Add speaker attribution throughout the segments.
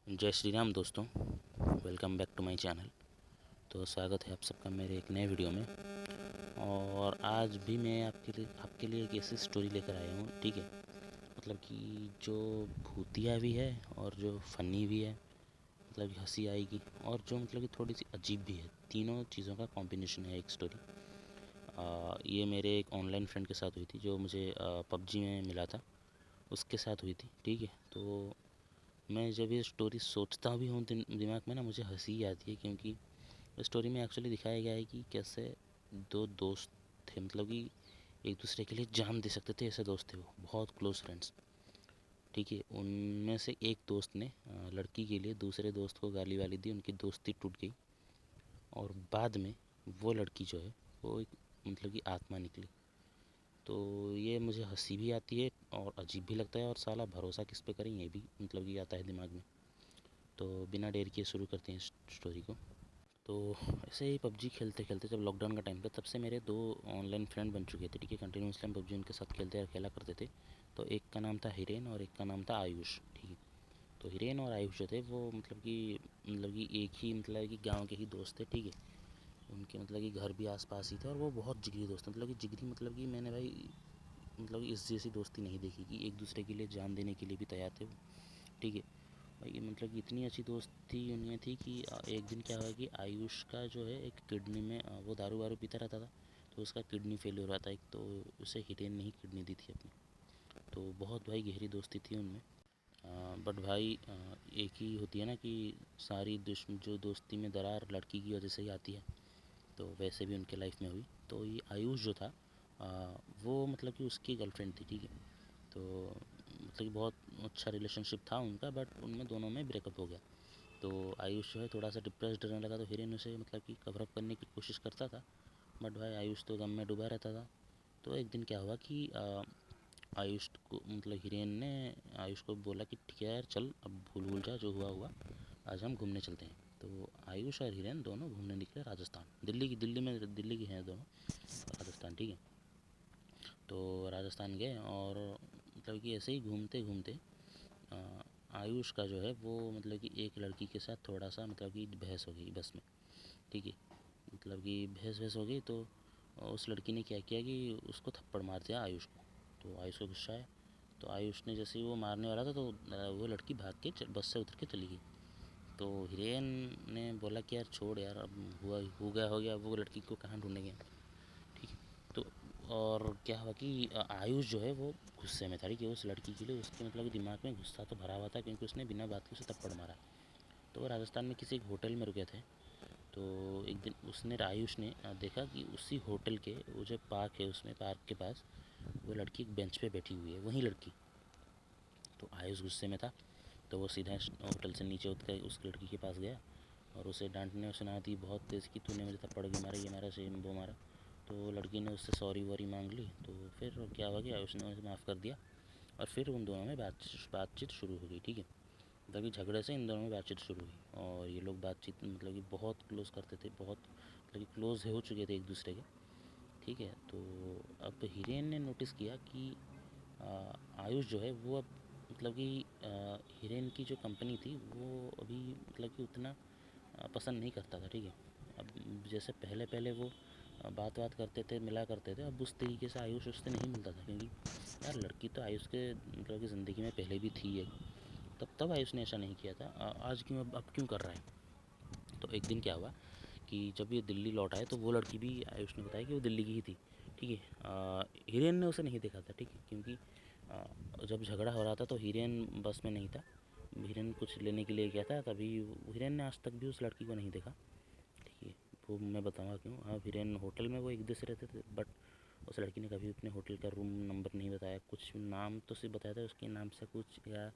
Speaker 1: जय श्री राम दोस्तों। Welcome back to my channel. तो स्वागत है आप सबका मेरे एक नए वीडियो में। और आज भी मैं आपके लिए एक ऐसी स्टोरी लेकर आया हूँ, ठीक है। मतलब कि जो भूतिया भी है और जो फ़नी भी है, मतलब कि हंसी आएगी, और जो मतलब कि थोड़ी सी अजीब भी है। तीनों चीज़ों का कॉम्बिनेशन है एक स्टोरी। ये मेरे एक ऑनलाइन फ्रेंड के साथ हुई थी, जो मुझे पबजी में मिला था, उसके साथ हुई थी, ठीक है। तो मैं जब ये स्टोरी सोचता भी हूँ दिमाग में ना, मुझे हंसी आती है, क्योंकि स्टोरी में एक्चुअली दिखाया गया है कि कैसे दो दोस्त थे, मतलब कि एक दूसरे के लिए जान दे सकते थे, ऐसे दोस्त थे वो, बहुत क्लोज फ्रेंड्स, ठीक है। उनमें से एक दोस्त ने लड़की के लिए दूसरे दोस्त को गाली वाली दी, उनकी दोस्ती टूट गई। और बाद में वो लड़की जो है, वो एक मतलब कि आत्मा निकली। तो ये मुझे हंसी भी आती है और अजीब भी लगता है, और साला भरोसा किस पे करें ये भी मतलब कि आता है दिमाग में। तो बिना देर किए शुरू करते हैं इस स्टोरी को। तो ऐसे ही पबजी खेलते खेलते, जब लॉकडाउन का टाइम था, तब से मेरे दो ऑनलाइन फ्रेंड बन चुके थे, ठीक है। कंटिन्यूसली हम पबजी उनके साथ खेलते खेला करते थे। तो एक का नाम था हिरेन और एक का नाम था आयुष, ठीक है। तो हिरेन और आयुष जो थे वो मतलब कि एक ही मतलब कि गांव के ही दोस्त थे, ठीक है। उनके मतलब कि घर भी आसपास ही थे, और वो बहुत जिगरी दोस्त, मतलब कि जिगरी मतलब कि मैंने भाई मतलब कि इस जैसी दोस्ती नहीं देखी, कि एक दूसरे के लिए जान देने के लिए भी तैयार थे वो, ठीक है। भाई मतलब कि इतनी अच्छी दोस्ती उनमें थी कि एक दिन क्या हुआ कि आयुष का जो है एक किडनी में वो दारू वारू पीता रहता था, तो उसका किडनी फेल हो रहा था एक, तो उसे हिरेन ने ही किडनी दी थी अपनी। तो बहुत भाई गहरी दोस्ती थी उनमें। बट भाई एक ही होती है ना कि सारी जो दोस्ती में दरार लड़की की वजह से ही आती है, तो वैसे भी उनके लाइफ में हुई। तो ये आयुष जो था, वो मतलब कि उसकी गर्लफ्रेंड थी, ठीक है। तो मतलब कि बहुत अच्छा रिलेशनशिप था उनका, बट उनमें दोनों में ब्रेकअप हो गया। तो आयुष जो है थोड़ा सा डिप्रेस्ड रहने लगा, तो हिरेन उसे मतलब कि कवर अप करने की कोशिश करता था। बट भाई आयुष तो गम में डूबा रहता था। तो एक दिन क्या हुआ कि आयुष को मतलब हिरेन ने आयुष को बोला कि ठीक है यार, चल अब भूल भूल जा जो हुआ हुआ, आज हम घूमने चलते हैं। तो आयुष और हिरेन दोनों घूमने निकले राजस्थान, दिल्ली की हैं दोनों, राजस्थान, ठीक है। तो राजस्थान गए, और मतलब कि ऐसे ही घूमते घूमते आयुष का जो है वो मतलब कि एक लड़की के साथ थोड़ा सा मतलब कि बहस हो गई बस में, ठीक है। मतलब कि बहस बहस हो गई, तो उस लड़की ने क्या किया कि उसको थप्पड़ मार दिया आयुष को। तो आयुष को गुस्सा आया, तो आयुष ने जैसे ही वो मारने वाला था, तो वो लड़की भाग के बस से उतर के चली गई। तो हिरेन ने बोला कि यार छोड़ यार, अब हुआ हो गया, वो लड़की को कहाँ ढूंढेंगे, ठीक है। तो और क्या हुआ कि आयुष जो है वो गुस्से में था, ठीक है। उस लड़की के लिए उसके मतलब दिमाग में गुस्सा तो भरा हुआ था, क्योंकि उसने बिना बात के उसे थप्पड़ मारा। तो वो राजस्थान में किसी एक होटल में रुके थे। तो एक दिन उसने आयुष ने देखा कि उसी होटल के वो जो पार्क है, उसमें पार्क के पास वो लड़की एक बेंच पे बैठी हुई है, वही लड़की। तो आयुष गुस्से में था, तो वो सीधा होटल से नीचे उतर उस लड़की के पास गया, और उसे डांटने और सुना दी बहुत तेज़ कि तूने मुझे थप्पड़ भी मारा, ये मारा, सेम वो मारा। तो लड़की ने उससे सॉरी वॉरी मांग ली। तो फिर क्या हुआ कि आयुष ने उसे माफ़ कर दिया, और फिर उन दोनों में बातचीत शुरू हो गई, ठीक है। मतलब कि झगड़े से इन दोनों में बातचीत शुरू हुई, और ये लोग बातचीत मतलब कि बहुत क्लोज़ करते थे, बहुत मतलब कि क्लोज़ हो चुके थे एक दूसरे के, ठीक है। तो अब हिरेन ने नोटिस किया कि आयुष जो है वो अब मतलब कि हिरेन की जो कंपनी थी वो अभी मतलब कि उतना पसंद नहीं करता था, ठीक है। अब जैसे पहले पहले वो बात बात करते थे, मिला करते थे, अब उस तरीके से आयुष उससे नहीं मिलता था, क्योंकि यार लड़की तो आयुष के मतलब कि ज़िंदगी में पहले भी थी एक, तब आयुष ने ऐसा नहीं किया था, आज क्यों अब क्यों कर रहा है। तो एक दिन क्या हुआ कि जब ये दिल्ली लौट आए, तो वो लड़की भी आयुष ने बताया कि वो दिल्ली की ही थी, ठीक है। हिरेन ने उसे नहीं देखा था, ठीक है, क्योंकि जब झगड़ा हो रहा था तो हिरेन बस में नहीं था। हिरेन कुछ लेने के लिए गया था, तभी हिरेन ने आज तक भी उस लड़की को नहीं देखा, ठीक है। वो मैं बताऊंगा क्यों। हाँ, हिरेन होटल में वो एक दूसरे रहते थे, बट उस लड़की ने कभी अपने होटल का रूम नंबर नहीं बताया, कुछ नाम तो सिर्फ बताया था उसके नाम से, कुछ या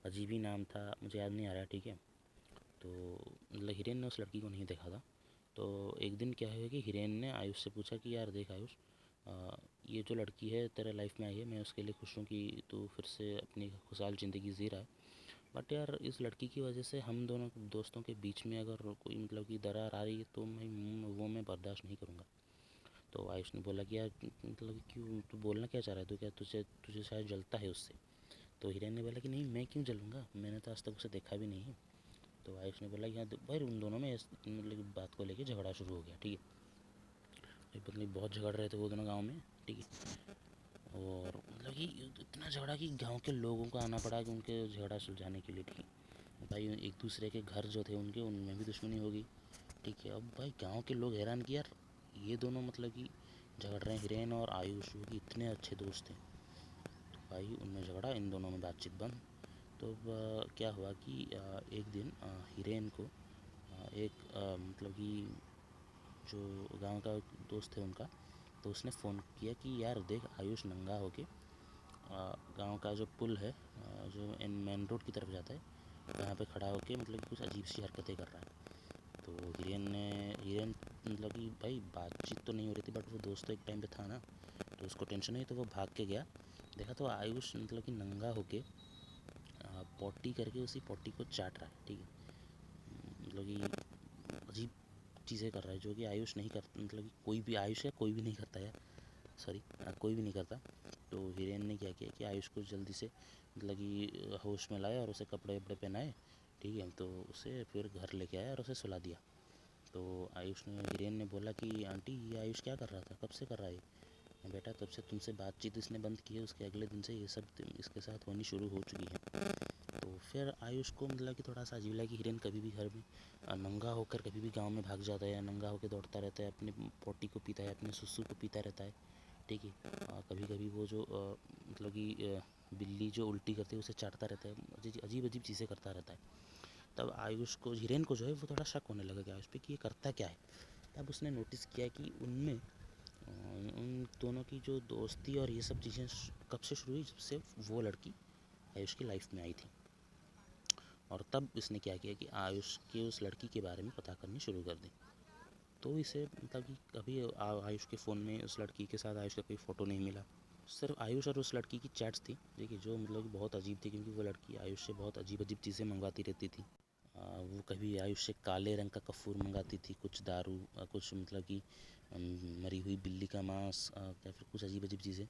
Speaker 1: अजीब ही नाम था, मुझे याद नहीं आ रहा, ठीक है। तो मतलब हिरेन ने उस लड़की को नहीं देखा था। तो एक दिन क्या है कि हिरेन ने आयुष से पूछा कि यार देख आयुष, ये जो लड़की है तेरे लाइफ में आई है, मैं उसके लिए खुश हूँ कि तू फिर से अपनी खुशहाल ज़िंदगी जी रहा है। बट यार इस लड़की की वजह से हम दोनों दोस्तों के बीच में अगर कोई मतलब कि दरार आ रही है, तो मैं बर्दाश्त नहीं करूँगा। तो आयुष ने बोला कि यार मतलब कि क्यों, तू बोलना क्या चाह रहा है, तो क्या तुझे तुझे शायद जलता है उससे। तो हिरेन ने बोला कि नहीं, मैं क्यों जलूँगा, मैंने तो आज तक उसे देखा भी नहीं है। तो आयुष ने बोला कि हाँ भाई, उन दोनों में मतलब बात को लेके झगड़ा शुरू हो गया, ठीक है। भाई पत्नी बहुत झगड़ रहे थे वो दोनों गाँव में, ठीक है। और मतलब कि इतना झगड़ा कि गांव के लोगों को आना पड़ा कि उनके झगड़ा सुलझाने के लिए, ठीक है। भाई एक दूसरे के घर जो थे उनके, उनमें भी दुश्मनी होगी, ठीक है। अब भाई गांव के लोग हैरान कि यार ये दोनों मतलब कि झगड़ रहे हैं, हिरेन और आयुष, वो कि इतने अच्छे दोस्त थे। तो भाई उनमें झगड़ा, इन दोनों में बातचीत बंद। तो क्या हुआ कि एक दिन हिरेन को एक मतलब कि जो गांव का दोस्त है उनका, तो उसने फ़ोन किया कि यार देख, आयुष नंगा होके गांव का जो पुल है जो मेन रोड की तरफ जाता है, वहाँ पे खड़ा होके मतलब कि कुछ अजीब सी हरकतें कर रहा है। तो हिरेन मतलब कि भाई बातचीत तो नहीं हो रही थी, बट वो दोस्त तो एक टाइम पे था ना, तो उसको टेंशन हुई, तो वो भाग के गया। देखा तो आयुष मतलब कि नंगा होके पॉटी करके उसी पॉटी को चाट रहा है, ठीक है। मतलब कि अजीब चीज़ें कर रहा है जो कि आयुष नहीं कर, मतलब कि कोई भी, आयुष या कोई भी नहीं करता यार, सॉरी, कोई भी नहीं करता। तो हिरेन ने क्या किया कि आयुष को जल्दी से मतलब कि होश में लाया और उसे कपड़े वपड़े पहनाए, ठीक है। तो उसे फिर घर लेके आया और उसे सुला दिया। तो आयुष ने, हिरेन ने बोला कि आंटी ये आयुष क्या कर रहा था, कब से कर रहा है बेटा, तब से तुमसे बातचीत इसने बंद की है, उसके अगले दिन से ये सब इसके साथ होनी शुरू हो चुकी है। तो फिर आयुष को मतलब कि थोड़ा सा अजीब लगा कि हिरेन कभी भी घर में नंगा होकर कभी भी गांव में भाग जाता है, या नंगा होकर दौड़ता रहता है, अपने पोटी को पीता है, अपने सुसु को पीता रहता है, ठीक है। कभी कभी वो जो मतलब कि बिल्ली जो उल्टी करती है उसे चाटता रहता है, अजीब अजीब चीज़ें करता रहता है। तब आयुष को, हिरेन को जो है वो थोड़ा शक होने लगा कि आयुष पे कि ये करता क्या है। तब उसने नोटिस किया कि उनमें उन दोनों की जो दोस्ती और ये सब चीज़ें कब से शुरू हुई, जब से वो लड़की आयुष की लाइफ में आई थी। और तब इसने क्या किया कि आयुष के उस लड़की के बारे में पता करनी शुरू कर दी। तो इसे मतलब कि कभी आयुष के फ़ोन में उस लड़की के साथ आयुष का कोई फ़ोटो नहीं मिला, सिर्फ आयुष और उस लड़की की चैट्स थी, देखिए, जो मतलब कि बहुत अजीब थी, क्योंकि वो लड़की आयुष से बहुत अजीब अजीब चीज़ें मंगवाती रहती थी। वो कभी आयुष से काले रंग का कपूर मंगाती थी, कुछ दारू, कुछ मतलब कि मरी हुई बिल्ली का मांस, या फिर कुछ अजीब अजीब चीज़ें।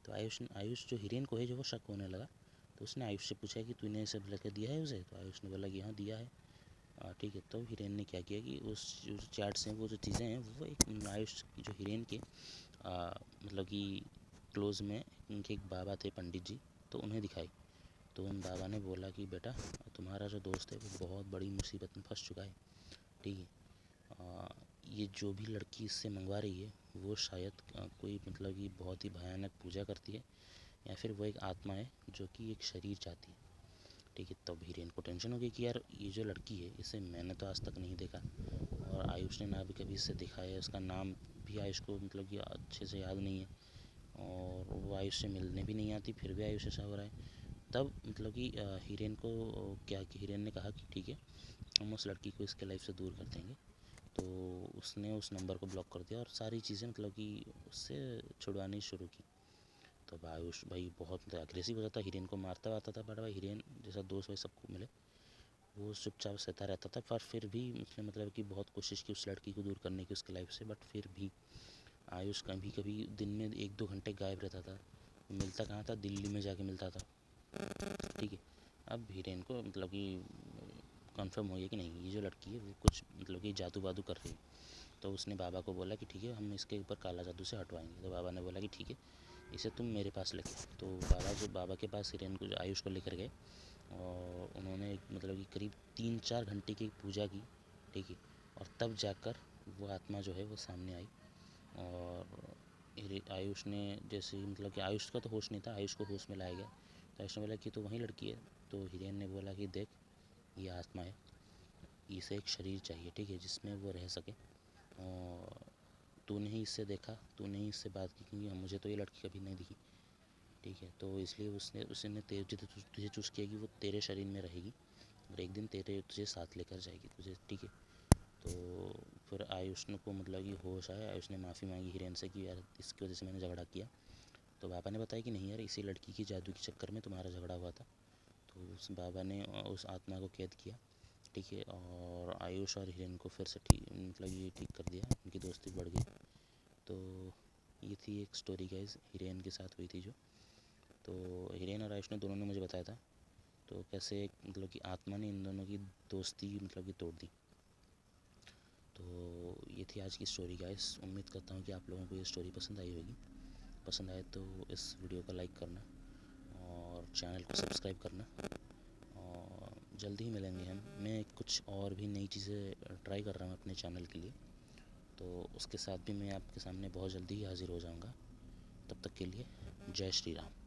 Speaker 1: तो आयुष जो हिरेन को है, जो वो शक होने लगा, तो उसने आयुष से पूछा कि तूने ये सब लेकर दिया है उसे। तो आयुष ने बोला कि हाँ दिया है, ठीक है। तो हिरेन ने क्या किया कि उस जो चैट्स हैं, वो जो चीज़ें हैं, वो एक आयुष जो हिरेन के मतलब कि क्लोज़ में उनके एक बाबा थे, पंडित जी, तो उन्हें दिखाई। तो उन बाबा ने बोला कि बेटा, तुम्हारा जो दोस्त है वो बहुत बड़ी मुसीबत में फंस चुका है, ठीक है। ये जो भी लड़की इससे मंगवा रही है, वो शायद कोई मतलब कि बहुत ही भयानक पूजा करती है, या फिर वो एक आत्मा है जो कि एक शरीर चाहती है, ठीक है। तब हिरेन को टेंशन हो गई कि यार ये जो लड़की है, इसे मैंने तो आज तक नहीं देखा, और आयुष ने ना भी कभी इससे देखा है, उसका नाम भी आयुष को मतलब कि अच्छे से याद नहीं है, और वो आयुष से मिलने भी नहीं आती, फिर भी आयुष ऐसा हो रहा है। तब मतलब कि हिरेन को क्या कि हिरेन ने कहा कि ठीक है, हम उस लड़की को इसके लाइफ से दूर कर देंगे। तो उसने उस नंबर को ब्लॉक कर दिया और सारी चीज़ें मतलब कि उससे छुड़वानी शुरू की। तो आयुष भाई बहुत मतलब अग्रेसिव हो जाता, हिरेन को मारता आता था, बट भाई हिरेन जैसा दोस्त भाई सबको मिले, वो चुपचाप सहता रहता था। पर फिर भी उसने मतलब कि बहुत कोशिश की उस लड़की को दूर करने की उसके लाइफ से, बट फिर भी आयुष कभी कभी दिन में 1-2 घंटे गायब रहता था। मिलता कहाँ था, दिल्ली में जाके मिलता था, ठीक है। अब हीरेन को मतलब कि कंफर्म हो गया कि नहीं, ये जो लड़की है वो कुछ मतलब कि जादू वादू कर रही है। तो उसने बाबा को बोला कि ठीक है, हम इसके ऊपर काला जादू से हटवाएंगे। तो बाबा ने बोला कि ठीक है, इसे तुम मेरे पास लेके। तो बाबा के पास हिरेन को, आयुष को लेकर गए, और उन्होंने मतलब कि करीब 3-4 घंटे की पूजा की, ठीक है। और तब जाकर वो आत्मा जो है वो सामने आई। और आयुष ने जैसे ही मतलब कि आयुष का तो होश नहीं था, आयुष को होश में लाया गया। तो आयुष ने बोला कि तो वही लड़की है। तो हिरेन ने बोला कि देख, ये आत्मा है, इसे एक शरीर चाहिए, ठीक है, जिसमें वो रह सके। और तूने ही इससे देखा, तूने ही इससे बात की, क्योंकि मुझे तो ये लड़की कभी नहीं दिखी, ठीक है। तो इसलिए उसने तुझे चूज़ किया कि वो तेरे शरीर में रहेगी, और एक दिन तुझे साथ लेकर जाएगी तुझे, ठीक है। तो फिर आयुष को मतलब कि होश आया, आयुष ने माफ़ी मांगी हिरेन से कि यार इसकी वजह से मैंने झगड़ा किया। तो बाबा ने बताया कि नहीं यार, इसी लड़की की जादू के चक्कर में तुम्हारा झगड़ा हुआ था। तो उस बाबा ने उस आत्मा को कैद किया, ठीक है। और आयुष और हिरेन को फिर से ठीक मतलब ये ठीक कर दिया, उनकी दोस्ती बढ़ गई। तो ये थी एक स्टोरी गाइस, हिरेन के साथ हुई थी जो। तो हिरेन और आयुष ने दोनों ने मुझे बताया था, तो कैसे मतलब कि आत्मा ने इन दोनों की दोस्ती मतलब कि तोड़ दी। तो ये थी आज की स्टोरी गाइस। उम्मीद करता हूँ कि आप लोगों को ये स्टोरी पसंद आई होगी। पसंद आए तो इस वीडियो को लाइक करना और चैनल को सब्सक्राइब करना। और जल्दी ही मिलेंगे हम। मैं कुछ और भी नई चीज़ें ट्राई कर रहा हूँ अपने चैनल के लिए, तो उसके साथ भी मैं आपके सामने बहुत जल्दी ही हाज़िर हो जाऊँगा। तब तक के लिए जय श्री राम।